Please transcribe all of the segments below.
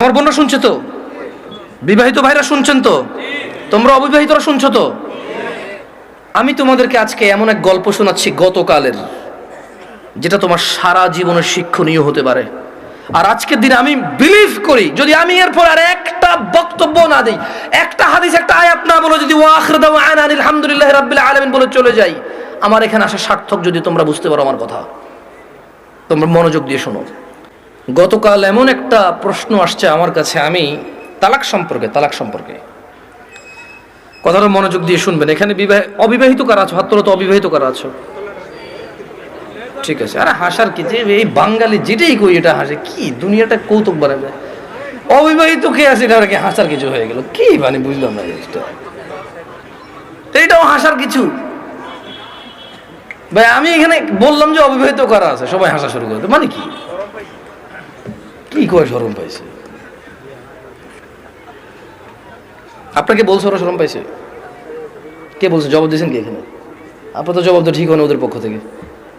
আমার বোনরা শুনছে তো? বিবাহিত ভাইরা শুনছেন তো? তোমরা অবিবাহিতরা শুনছো তো? আমি তোমাদেরকে আজকে এমন এক গল্প শোনাচ্ছি গতকালের, যেটা তোমার সারা জীবনের শিক্ষণীয় হতে পারে। আর আজকের দিনে আমি বিলিভ করি, যদি আমি এরপর আর একটা বক্তব্য না দিই, একটা হাদিস, একটা আয়াত না বলে যদি ওয়াখির দাওয়ানা আলহামদুলিল্লাহি রাব্বিল আলামিন বলে চলে যাই, আমার এখানে আসা সার্থক। যদি তোমরা বুঝতে পারো আমার কথা, তোমরা মনোযোগ দিয়ে শোনো। গতকাল এমন একটা প্রশ্ন আসছে আমার কাছে, আমি তালাক সম্পর্কে কথাটা মনোযোগ দিয়ে শুনবেন। এখানে অবিবাহিত কারা আছো? হাত তোলো তো। অবিবাহিত কারা আছো? ঠিক আছে। আরে হাসার কি, যে এই বাঙালি যেটাই কই এটা হাসে, কি দুনিয়াটা কৌতুক বানাবে। অবিবাহিত কে আছে এটা কি হাসার কিছু হয়ে গেল? কি মানে বুঝলাম না জিনিসটা। এইটাও হাসার কিছু? ভাই আমি এখানে বললাম যে অবিবাহিত কারা আছে, সবাই হাসা শুরু করতে, মানে কি কি কয় শরম পাইছে? আপনাকে বলছে ওরা শরম পাইছে? কে বলছে? জবাব দিয়েছেন কি এখানে? আপনার তো জবাব তো ঠিক হয় না ওদের পক্ষ থেকে।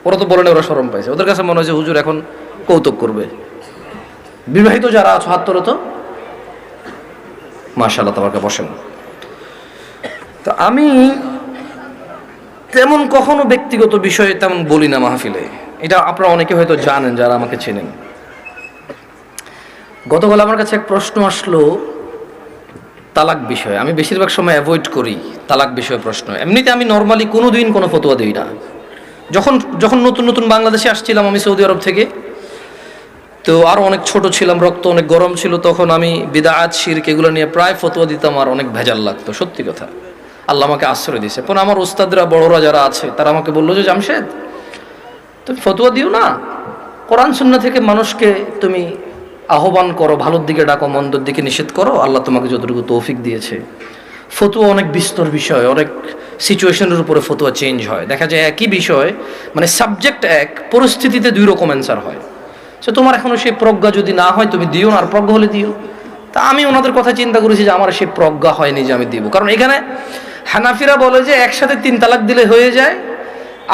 ওরা তো বলে না ওরা শরম পাইছে, ওদের কাছে মনে হয়েছে হুজুর এখন কৌতুক করবে। বিবাহিত যারা আছো হাত তোলো তো। মাশাআল্লাহ, তাবারকা, বসেন। তো আমি তেমন কখনো ব্যক্তিগত বিষয়ে তেমন বলি না মাহফিলে, এটা আপনারা অনেকে হয়তো জানেন যারা আমাকে চেনেন। গতকাল আমার কাছে এক প্রশ্ন আসলো তালাক বিষয়ে। আমি বেশিরভাগ সময় অ্যাভয়েড করি তালাক বিষয়ে প্রশ্ন। এমনিতে আমি নর্মালি কোনোদিন কোনো ফতোয়া দিই না। যখন নতুন বাংলাদেশে আসছিলাম আমি সৌদি আরব থেকে, তো আরও অনেক ছোট ছিলাম, রক্ত অনেক গরম ছিল, তখন আমি বিদআত শিরক এগুলো নিয়ে প্রায় ফতোয়া দিতাম, আর অনেক ভেজাল লাগতো, সত্যি কথা। আল্লাহ আমাকে আশ্রয় দিয়েছে। পরে আমার ওস্তাদরা, বড়রা যারা আছে, তারা আমাকে বললো যে জামশেদ তুমি ফতোয়া দিও না, কোরআন সুন্নাহ থেকে মানুষকে তুমি আহ্বান করো, ভালোর দিকে ডাকো, মন্দর দিকে নিষেধ করো। আল্লাহ তোমাকে যতটুকু তৌফিক দিয়েছে। ফতোয়া অনেক বিস্তর বিষয়, অনেক সিচুয়েশনের উপরে ফতোয়া চেঞ্জ হয়। দেখা যায় একই বিষয়, মানে সাবজেক্ট এক, পরিস্থিতিতে দুই রকম অ্যান্সার হয়। সে তোমার এখনো সেই প্রজ্ঞা যদি না হয় তুমি দিও না, আর প্রজ্ঞা হলে দিও। তা আমি ওনাদের কথা চিন্তা করেছি যে আমার সেই প্রজ্ঞা হয়নি যে আমি দিব। কারণ এখানে হানাফিরা বলে যে একসাথে 3 তালাক দিলে হয়ে যায়,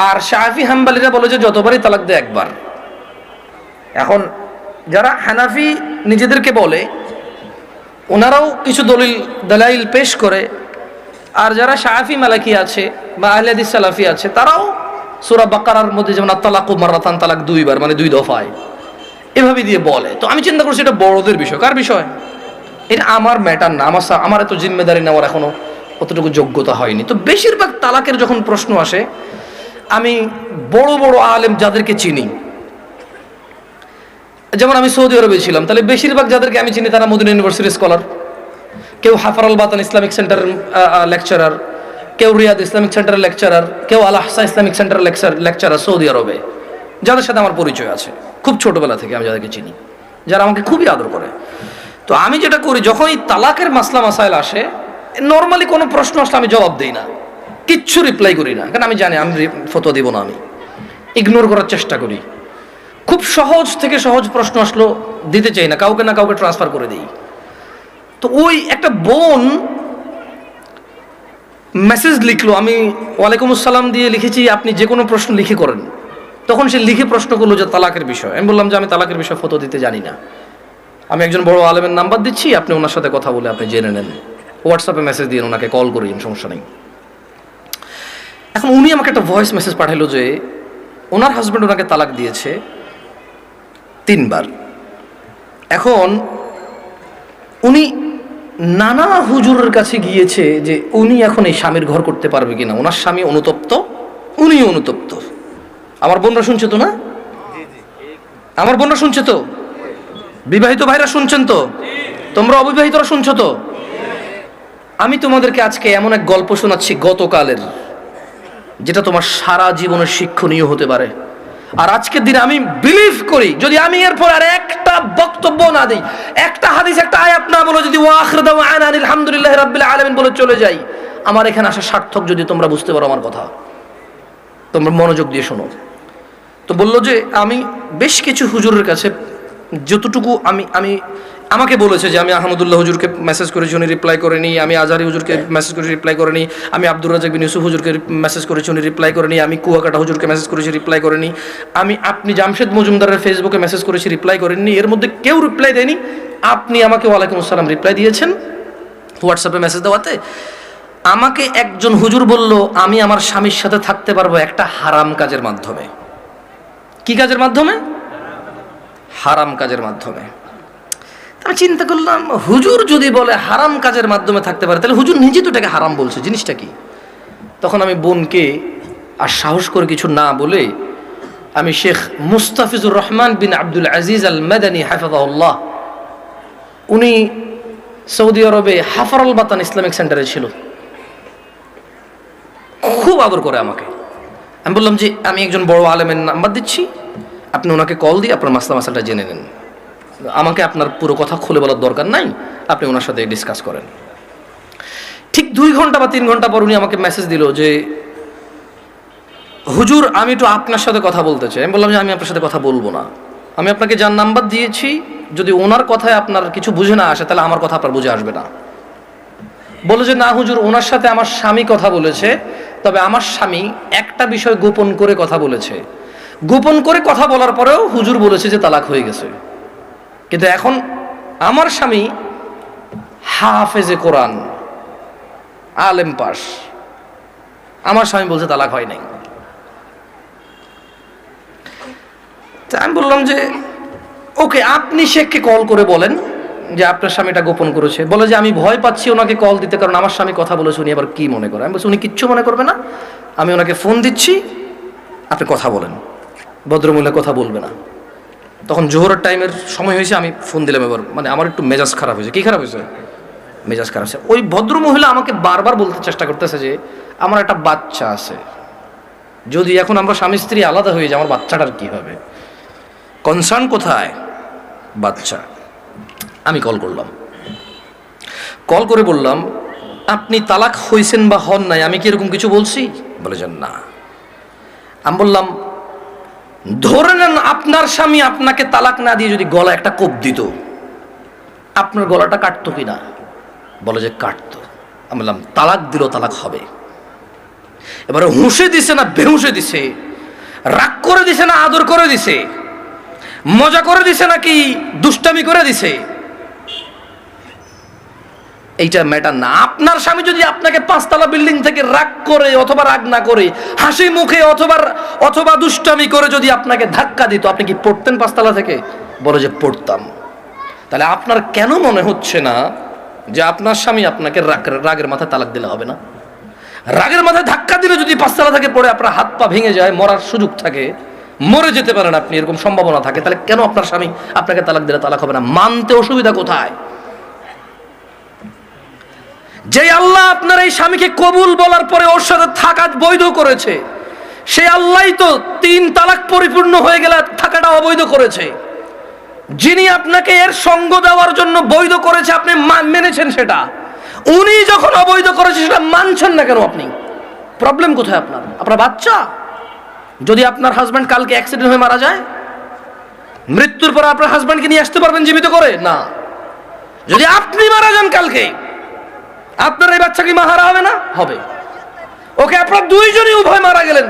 আর শাফি হাম্বালিরা বলে যে যতবারই তালাক দেয় একবার। এখন যারা হানাফি নিজেদেরকে বলে, ওনারাও কিছু দলাইল পেশ করে, আর যারা শাফি মালাকি আছে বা আহলে হাদিস সালাফি আছে, তারাও সূরা বাকারার মধ্যে যেমন আত-তালাকু মাররাতান, তালাক 2 বার, মানে 2 দফায়, এভাবে দিয়ে বলে। তো আমি চিন্তা করছি এটা বড়দের বিষয়। কার বিষয়? এটা আমার ম্যাটার না, আমার এত জিম্মেদারি নেওয়ার এখনো অতটুকু যোগ্যতা হয়নি। তো বেশিরভাগ তালাকের যখন প্রশ্ন আসে, আমি বড় বড় আলেম যাদেরকে চিনি, যেমন আমি সৌদি আরবে ছিলাম, তাহলে বেশিরভাগ যাদেরকে আমি চিনি তারা মদিনা ইউনিভার্সিটির স্কলার। কেউ হাফার আল বাতান ইসলামিক সেন্টারের লেকচারার, কেউ রিয়াদ ইসলামিক সেন্টারের লেকচারার, কেউ আল আহসা ইসলামিক সেন্টারের লেকচারার সৌদি আরবে, যাদের সাথে আমার পরিচয় আছে খুব ছোটবেলা থেকে, আমি যাদেরকে চিনি, যারা আমাকে খুবই আদর করে। তো আমি যেটা করি, যখন এই তালাকের মাসলা মাসাইল আসে, নর্মালি কোনো প্রশ্ন আসলে আমি জবাব দিই না, কিচ্ছু রিপ্লাই করি না, কারণ আমি জানি আমি ফতোয়া দিব না, আমি ইগনোর করার চেষ্টা করি। খুব সহজ থেকে সহজ প্রশ্ন আসলো দিতে চাই না, কাউকে না কাউকে ট্রান্সফার করে দিই। তো ওই একটা বোন মেসেজ লিখলো, আমি ওয়ালাইকুম আসসালাম দিয়ে লিখেছি আপনি যে কোনো প্রশ্ন লিখে করেন। তখন সে লিখে প্রশ্ন করলো যে তালাকের বিষয়। আমি বললাম যে আমি তালাকের বিষয়ে ফতোয়া দিতে জানি না, আমি একজন বড় আলেমের নাম্বার দিচ্ছি, আপনি ওনার সাথে কথা বলে আপনি জেনে নেন, হোয়াটসঅ্যাপে মেসেজ দিয়ে ওনাকে কল করি, সমস্যা নেই। এখন উনি আমাকে একটা ভয়েস মেসেজ পাঠাইলো যে ওনার হাজব্যান্ড ওনাকে তালাক দিয়েছে 3 বার। এখন উনি নানা হুজুরের কাছে গিয়েছে যে উনি এখন এই স্বামীর ঘর করতে পারবে কিনা। ওনার স্বামী অনুতপ্ত, উনিও অনুতপ্ত। আমার বোনরা শুনছে তো? না, আমার বোনরা শুনছে তো? বিবাহিত ভাইরা শুনছেন তো? তোমরা অবিবাহিতরা শুনছো তো? আমি তোমাদেরকে আজকে এমন এক গল্প শোনাচ্ছি গতকালের, যেটা তোমার সারা জীবনের শিক্ষণীয় হতে পারে। আর আজকের দিনে আমি বিলিভ করি, যদি আমি এরপর আর একটা বক্তব্য না দিই, একটা হাদিস, একটা আয়াত না বলে যদি ওয়াখির দাওয়ানা আলহামদুলিল্লাহি রাব্বিল আলামিন বলে চলে যাই, আমার এখানে আসা সার্থক। যদি তোমরা বুঝতে পারো আমার কথা, তোমরা মনোযোগ দিয়ে শোনো। তো বললো যে আমি বেশ কিছু হুজুরের কাছে যতটুকু আমি আমাকে বলেছে যে আমি আহমদুল্লাহ হুজুরকে মেসেজ করেছি, উনি রিপ্লাই করেনি। আমি আজহারি হুজুরকে মেসেজ করেছি, রিপ্লাই করেনি। আমি আব্দুর রাজাক বিন ইউসুফ হুজুরকে মেসেজ করেছি, উনি রিপ্লাই করেনি। আমি কুয়াকাটা হুজুরকে মেসেজ করেছি, রিপ্লাই করেনি। আপনি জামশেদ মজুমদারের ফেসবুকে মেসেজ করেছি, রিপ্লাই করেননি। এর মধ্যে কেউ রিপ্লাই দেয়নি। আপনি আমাকে ওয়ালাইকুম আসসালাম রিপ্লাই দিয়েছেন হোয়াটসঅ্যাপে মেসেজ দেওয়াতে। আমাকে একজন হুজুর বলল আমি আমার স্বামীর সাথে থাকতে পারবো একটা হারাম কাজের মাধ্যমে। কি কাজের মাধ্যমে? হারাম কাজের মাধ্যমে। আমি চিন্তা করলাম, হুজুর যদি বলে হারাম কাজের মাধ্যমে থাকতে পারে, তাহলে হুজুর নিজে তো এটাকে হারাম বলছে, জিনিসটা কি? তখন আমি বোনকে আর সাহস করে কিছু না বলে আমি শেখ মুস্তাফিজুর রহমান বিন আব্দুল আজিজ আল মাদানী হাফিজাহুল্লাহ, উনি সৌদি আরবে হাফারুল বাতান ইসলামিক সেন্টারে ছিল, খুব আদর করে আমাকে। আমি বললাম যে আমি একজন বড় আলেমের নাম্বার দিচ্ছি, আপনি ওনাকে কল দিয়ে আপনার মাসালাটা জেনে নেন, আমাকে আপনার পুরো কথা খুলে বলার দরকার নাই, আপনি ওনার সাথে ডিসকাস করেন। ঠিক 2 ঘন্টা বা 3 ঘন্টা পর উনি আমাকে মেসেজ দিল যে হুজুর আমি একটু আপনার সাথে কথা বলতে চাই। আমি বললাম যে আমি আপনার সাথে কথা বলবো না, আমি আপনাকে যার নাম্বার দিয়েছি যদি ওনার কথায় আপনার কিছু বুঝে না আসে তাহলে আমার কথা আপনার বুঝে আসবে না। বলে যে না হুজুর, ওনার সাথে আমার স্বামী কথা বলেছে, তবে আমার স্বামী একটা বিষয় গোপন করে কথা বলেছে, গোপন করে কথা বলার পরেও হুজুর বলেছে যে তালাক হয়ে গেছে, কিন্তু এখন আমার স্বামী হাফেজে কোরআন, আলেম পাস, আমার স্বামী বলছে তালাক হয় নাই। আমি বললাম যে ওকে, আপনি শেখকে কল করে বলেন যে আপনার স্বামীটা গোপন করেছে। বলে যে আমি ভয় পাচ্ছি ওনাকে কল দিতে, কারণ আমার স্বামী কথা বলেছে, উনি আবার কি মনে করে। আমি বলছি উনি কিচ্ছু মনে করবে না, আমি ওনাকে ফোন দিচ্ছি, আপনি কথা বলেন। ভদ্রমহিলা কথা বলবে না। তখন জোহরের টাইমের সময় হয়েছে, আমি ফোন দিলাম। এবার মানে আমার একটু মেজাজ খারাপ হয়েছে। কি খারাপ হয়েছে? মেজাজ খারাপ হয়েছে। ওই ভদ্রমহিলা আমাকে বারবার বলতে চেষ্টা করতেছে যে আমার একটা বাচ্চা আছে, যদি এখন আমরা স্বামী স্ত্রী আলাদা হয়ে যাই আমার বাচ্চাটার কি হবে? কনসার্ন কোথায়? বাচ্চা। আমি কল করলাম, কল করে বললাম আপনি তালাক হয়েছেন বা হন নাই, আমি কি এরকম কিছু বলছি? বলে যান না। আমি বললাম ধরে নেন আপনার স্বামী আপনাকে তালাক না দিয়ে যদি গলা একটা কোপ দিত, আপনার গলাটা কাটতো কিনা? বলে যে কাটতো। আমি বললাম তালাক দিল, তালাক হবে। এবারে হুঁশে দিছে না বেহুঁশে দিছে, রাগ করে দিছে না আদর করে দিছে, মজা করে দিছে নাকি দুষ্টামি করে দিছে, এইটা ম্যাটার না। আপনার স্বামী যদি আপনাকে 5 তলা বিল্ডিং থেকে রাগ করে অথবা রাগ না করে হাসি মুখে অথবা দুষ্টামি করে যদি আপনাকে ধাক্কা দিত, আপনি কি পড়তেন 5 তলা থেকে? বলে যে পড়তাম। তাহলে আপনার কেন মনে হচ্ছে না যে আপনার স্বামী আপনাকে রাগের মাথায় তালাক দিলে হবে না? রাগের মাথায় ধাক্কা দিলে যদি 5 তলা থেকে পড়ে আপনার হাত পা ভেঙে যায়, মরার সুযোগ থাকে, মরে যেতে পারেন আপনি, এরকম সম্ভাবনা থাকে, তাহলে কেন আপনার স্বামী আপনাকে তালাক দিলে তালাক হবে না? মানতে অসুবিধা কোথায়? যে আল্লাহ আপনার এই স্বামীকে কবুল বলার পরে ওর সাথে থাকা বৈধ করেছে, সে আল্লাহই তো 3 তালাক পরিপূর্ণ হয়ে গেলে থাকাটা অবৈধ করেছে। যিনি আপনাকে এর সঙ্গ দেওয়ার জন্য বৈধ করেছে, আপনি মেনেছেন সেটা, উনি যখন অবৈধ করেছে সেটা মানছেন না কেন আপনি? প্রবলেম কোথায় আপনার? আপনার বাচ্চা? যদি আপনার হাজব্যান্ড কালকে অ্যাক্সিডেন্ট হয়ে মারা যায়, মৃত্যুর পর আপনার হাজব্যান্ডকে নিয়ে আসতে পারবেন জীবিত করে? না। যদি আপনি মারা যান কালকে, আপনার এই বাচ্চা কি মাহারা হবে না? হবে। ওকে, আপনার দুইজনই উভয় মারা গেলেন,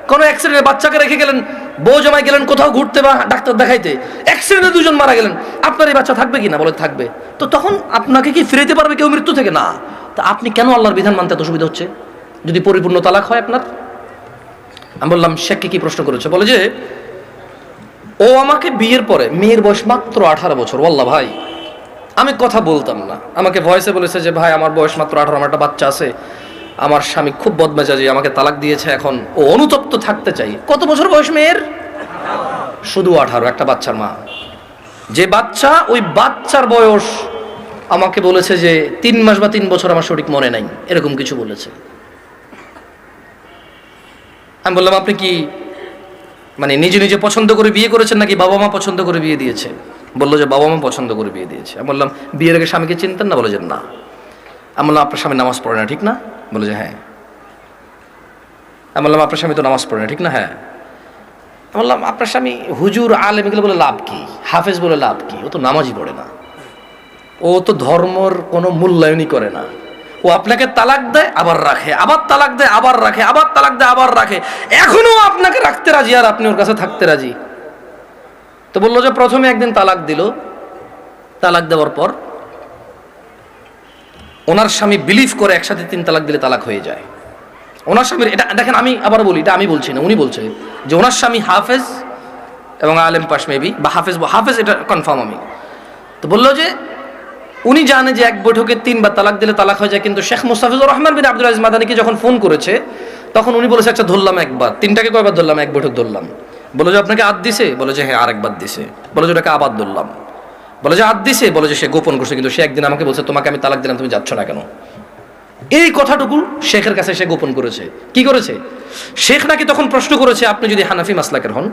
কোন অ্যাক্সিডেন্টে বাচ্চাকে রেখে গেলেন, বউ জামাই গেলেন কোথাও ঘুরতে বা ডাক্তার দেখাইতে, অ্যাক্সিডেন্টে 2 জন মারা গেলেন, আপনার এই বাচ্চা থাকবে কি না? বলে থাকবে। তো তখন আপনাকে কি ফিরাইতে পারবে কেউ মৃত্যু থেকে? না। তা আপনি কেন আল্লাহর বিধান মানতে এত অসুবিধা হচ্ছে যদি পরিপূর্ণ তালাক হয় আপনার? আমি বললাম শেখকে কি প্রশ্ন করেছে? বলে যে ও আমাকে বিয়ের পরে, মেয়ের বয়স মাত্র 18 বছর, ওয়াল্লাহ ভাই আমি কথা বলতাম না, আমাকে ভয়েসে বলেছে যে ভাই আমার বয়স মাত্র 18, আমার একটা বাচ্চা আছে, আমার স্বামী খুব বদমেজাজি, আমাকে তালাক দিয়েছে, এখন ও অনুতপ্ত থাকতে চাই। কত বছর বয়স মেয়ের? শুধু 18, একটা বাচ্চার মা। যে বাচ্চা, ওই বাচ্চার বয়স আমাকে বলেছে যে 3 মাস বা 3 বছর, আমার সঠিক মনে নাই, এরকম কিছু বলেছে। আমি বললাম আপনি কি মানে নিজে নিজে পছন্দ করে বিয়ে করেছেন নাকি বাবা মা পছন্দ করে বিয়ে দিয়েছে? বললো যে বাবা মা পছন্দ করে বিয়ে দিয়েছে। আমি বললাম বিয়ের আগে স্বামীকে চিনতেন না? বলে যে না। আমি বললাম আপনার স্বামী নামাজ পড়ে না, ঠিক না? বলে যে হ্যাঁ। আমি বললাম আপনার স্বামী তো নামাজ পড়ে না, ঠিক না? হ্যাঁ। বললাম আপনার স্বামী হুজুর আলেম এগুলো বলে লাভ কি, হাফেজ বলে লাভ কি, ও তো নামাজই পড়ে না, ও তো ধর্মর কোনো মূল্যায়নই করে না, ও আপনাকে তালাক দেয় আবার রাখে, আবার তালাক দেয় আবার রাখে, আবার তালাক দেয় আবার রাখে, এখনো আপনাকে রাখতে রাজি আর আপনি ওর কাছে থাকতে রাজি। তো বললো যে প্রথমে একদিন তালাক দিল, তালাক দেওয়ার পর ওনার স্বামী বিলিভ করে একসাথে 3 তালাক দিলে তালাক হয়ে যায়। ওনার স্বামীর এটা দেখেন, আমি আবার বলি, এটা আমি বলছি না, উনি বলছে যে ওনার স্বামী হাফেজ এবং আলেম পাশ মেবি, বা হাফেজ এটা কনফার্ম আমি। তো বললো যে উনি জানে যে এক বৈঠকে 3 বার তালাক দিলে তালাক হয়ে যায়, কিন্তু শেখ মুস্তাফিজুর রহমান বিন আব্দুল আজিজ মাদানীকে যখন ফোন করেছে তখন উনি বলেছে আচ্ছা ধরলাম একবার, 3টাকে কয়বার ধরলাম, এক বৈঠক ধরলাম। বলে যে আপনাকে আদ দিছে, বলে যে হ্যাঁ আরেকবার দিছে, বলে যে ওটাকে আবার ধরলাম, বলে যে আদ দিছে, বলে যে সে গোপন করছে, কিন্তু সে একদিন আমাকে বলছে তোমাকে আমি তালাক দিলাম তুমি যাচ্ছ না কেন, এই কথাটুকু শেখের কাছে সে গোপন করেছে। কি করেছে? শেখ নাকি তখন প্রশ্ন করেছে আপনি যদি হানাফি মাসলাকের হন,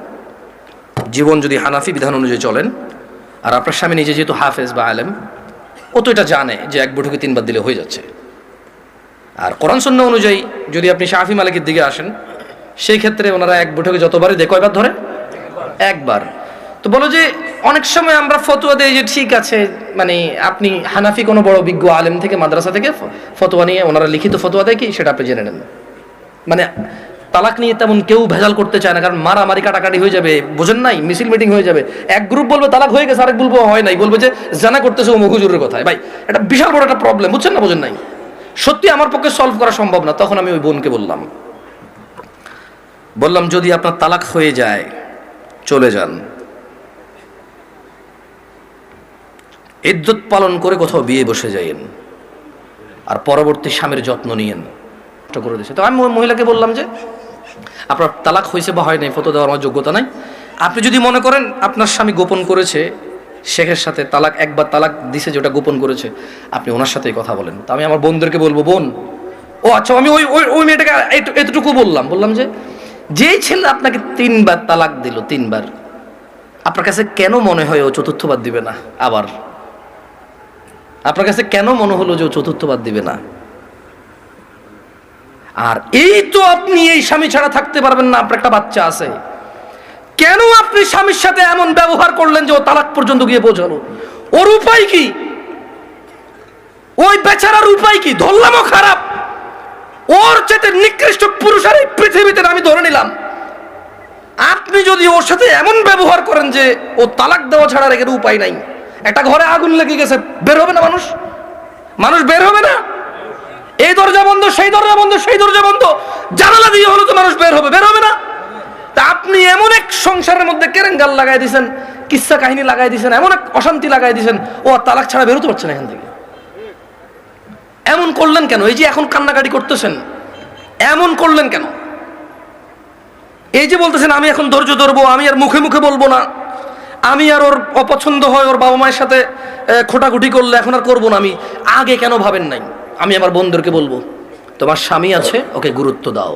জীবন যদি হানাফি বিধান অনুযায়ী চলেন, আর আপনার স্বামী নিজে যেহেতু হাফেজ বা আলেম, ও তো এটা জানে যে এক বৈঠকে 3 বার দিলে হয়ে যাচ্ছে, আর কোরআন সুন্নাহ অনুযায়ী যদি আপনি শাফি মালিকের দিকে আসেন সেই ক্ষেত্রে ওনারা এক বৈঠকে যতবারই দেয় কয়বার ধরে? একবার। তো বলো যে অনেক সময় আমরা ফতোয়া দেই যে ঠিক আছে, মানে আপনি হানাফি কোনো বড় বিজ্ঞ আলেম থেকে মাদ্রাসা থেকে ফতোয়া নিয়ে ওনারা লিখিত ফতোয়া দেয় কি সেটা আপনি জেনে নেন। মানে তালাক নিয়ে তেমন কেউ ভেজাল করতে চায় না, কারণ মারামারি কাটাকাটি হয়ে যাবে, বোঝেন নাই, মিছিল মিটিং হয়ে যাবে, এক গ্রুপ বলবে তালাক হয়ে গেছে, আরেক বলবো হয় নাই, বলবে যে জানা করতেছে ও হুজুরের কথায়। ভাই এটা বিশাল বড় একটা প্রবলেম, বুঝছেন না বোঝেন নাই, সত্যি আমার পক্ষে সলভ করা সম্ভব না। তখন আমি ওই বোনকে বললাম যদি আপনার তালাক হয়ে যায় চলে যান, ইদ্যত পালন করে কোথাও বিয়ে বসে যাইয়েন, আর পরবর্তী স্বামীর যত্ন নিয়েন করে দিয়েছে। তো আমি মহিলাকে বললাম যে আপনার তালাক হয়েছে বা হয় নাই ফটো দেওয়ার আমার যোগ্যতা নাই, আপনি যদি মনে করেন আপনার স্বামী গোপন করেছে শেখের সাথে তালাক, একবার তালাক দিছে যেটা গোপন করেছে, আপনি ওনার সাথেই কথা বলেন। তো আমি আমার বোনদেরকে বলবো, বোন ও আচ্ছা, আমি ওই মেয়েটাকে এতটুকু বললাম যে যেই ছেলে আপনাকে 3 বার তালাক দিল, 3 বার, আপনার কাছে কেন মনে হয় ও 4র্থবার দিবে না? আবার আপনার কাছে কেন মনে হলো যে ও 4র্থবার দিবে না? আর এই তো আপনি এই স্বামী ছাড়া থাকতে পারবেন না, আপনার একটা বাচ্চা আছে, কেন আপনি স্বামীর সাথে এমন ব্যবহার করলেন যে ও তালাক পর্যন্ত গিয়ে পৌঁছালো? ওর উপায় কি? ওই বেচারার উপায় কি? ধরলামও খারাপ, ওর চেয়ে নিকৃষ্ট পুরুষ আর এই পৃথিবীতে আমি ধরে নিলাম। আপনি যদি ওর সাথে এমন ব্যবহার করেন যে ও তালাক দেওয়া ছাড়া রেখে উপায় নাই, একটা ঘরে আগুন লেগে গেছে, বের হবে না মানুষ বের হবে না? এই দরজা বন্ধ, সেই দরজা বন্ধ, সেই দরজা বন্ধ, জানালা দিয়ে হলো তো মানুষ বের হবে না? তা আপনি এমন এক সংসারের মধ্যে কেরেঙ্গাল লাগাই দিয়েছেন, কিচ্ছা কাহিনী লাগাই দিয়েছেন, এমন এক অশান্তি লাগাই দিয়েছেন, ও তালাক ছাড়া বেরোতে পারছে না এখান থেকে। এমন করলেন কেন? এই যে এখন কান্নাকাটি করতেছেন, এমন করলেন কেন? এই যে বলতেছেন আমি এখন ধৈর্য ধরবো, আমি আর মুখে মুখে বলবো না, আমি আর ওর অপছন্দ হয় ওর বাবা মায়ের সাথে খোটাখুটি করলে এখন আর করবো না, আমি আগে কেন ভাবেন নাই? আমি আমার বোনদেরকে বলবো তোমার স্বামী আছে, ওকে গুরুত্ব দাও।